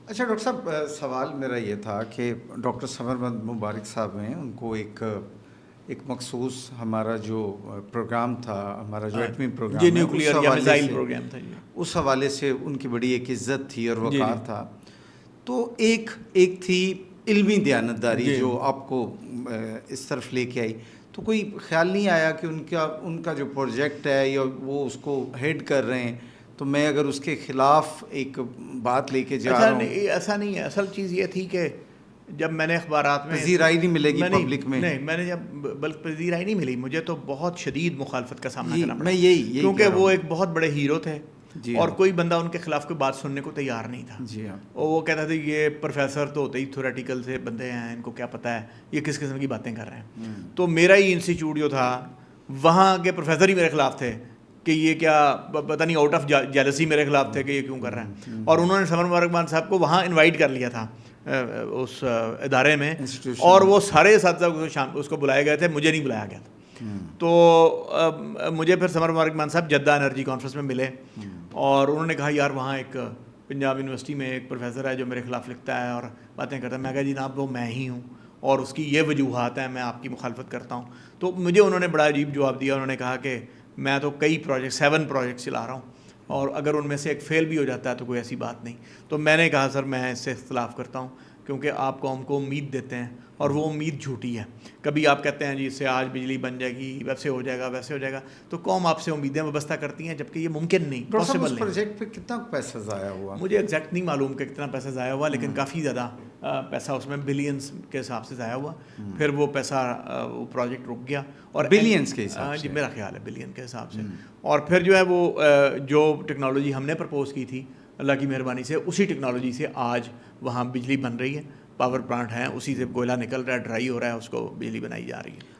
اچھا ڈاکٹر صاحب، سوال میرا یہ تھا کہ ڈاکٹر ثمر مبارک صاحب ہیں، ان کو ایک مخصوص ہمارا جو پروگرام تھا، ہمارا جو ایٹمی جی پروگرام ہے، اس نیوکلیئر یا حوالے میزائل سے پروگرام تھا جی. اس حوالے سے ان کی بڑی ایک عزت تھی اور جی وقار جی تھا. تو ایک تھی علمی دیانتداری جی جو آپ کو اس طرف لے کے آئی. تو کوئی خیال نہیں آیا کہ ان کا جو پروجیکٹ ہے یا وہ اس کو ہیڈ کر رہے ہیں، تو میں اگر اس کے خلاف ایک بات لے کے جا اچھا رہا ہوں؟ نہیں، ایسا نہیں ہے. اصل چیز یہ تھی کہ جب میں نے اخبارات میں پذیرائی نہیں ملے گی پبلک میں. نہیں میں نے جب بلکہ پذیرائی نہیں ملی، مجھے تو بہت شدید مخالفت کا سامنا جی کرنا پڑا، میں یہی کیونکہ کہہ رہا وہ ہوں. ایک بہت بڑے ہیرو تھے جی اور ہاں. کوئی بندہ ان کے خلاف کوئی بات سننے کو تیار نہیں تھا. جی ہاں. اور وہ کہتا تھا یہ پروفیسر تو ہوتے ہی تھیوریٹیکل سے بندے ہیں، ان کو کیا پتہ ہے یہ کس قسم کی باتیں کر رہے ہیں. تو میرا ہی انسٹیٹیوٹ جو تھا وہاں کے پروفیسر ہی میرے خلاف تھے کہ یہ کیا پتہ نہیں، آؤٹ آف جیلسی میرے خلاف تھے کہ یہ کیوں کر رہے ہیں. اور انہوں نے ثمر مبارک خان صاحب کو وہاں انوائٹ کر لیا تھا اس ادارے میں، انسٹیٹیوشن اور میں. وہ سارے اساتذہ اس کو بلائے گئے تھے، مجھے نہیں بلایا گیا تھا. تو مجھے پھر ثمر مبارک خان صاحب جدہ انرجی کانفرنس میں ملے اور انہوں نے کہا یار وہاں ایک پنجاب یونیورسٹی میں ایک پروفیسر ہے جو میرے خلاف لکھتا ہے اور باتیں کرتا ہے. میں کہا جناب وہ میں ہی ہوں اور اس کی یہ وجوہات ہیں، میں آپ کی مخالفت کرتا ہوں. تو مجھے انہوں نے بڑا عجیب جواب دیا. انہوں نے کہا کہ میں تو کئی پروجیکٹ 7 پروجیکٹ چلا رہا ہوں اور اگر ان میں سے ایک فیل بھی ہو جاتا ہے تو کوئی ایسی بات نہیں. تو میں نے کہا سر میں اس سے اختلاف کرتا ہوں، کیونکہ آپ قوم کو امید دیتے ہیں اور وہ امید جھوٹی ہے. کبھی آپ کہتے ہیں جی اس سے آج بجلی بن جائے گی، ویسے ہو جائے گا ویسے ہو جائے گا، تو قوم آپ سے امیدیں وابستہ کرتی ہیں، جبکہ یہ ممکن نہیں، ڈاکٹر صاحب پاسبل اس نہیں. پروجیکٹ پہ کتنا پیسہ ضائع ہوا؟ مجھے ایگزیکٹ نہیں معلوم کہ کتنا پیسہ ضائع ہوا، لیکن کافی زیادہ پیسہ اس میں بلینس کے حساب سے ضائع ہوا. پھر وہ پیسہ وہ پروجیکٹ رک گیا. اور بلینس کے حساب سے؟ جی میرا خیال ہے بلین کے حساب سے. اور پھر جو ہے وہ جو ٹیکنالوجی ہم نے پرپوز کی تھی اللہ کی مہربانی سے، اسی ٹیکنالوجی سے آج وہاں بجلی بن رہی ہے. پاور پلانٹ ہیں، اسی سے کوئلہ نکل رہا ہے، ڈرائی ہو رہا ہے، اس کو بجلی بنائی جا رہی ہے.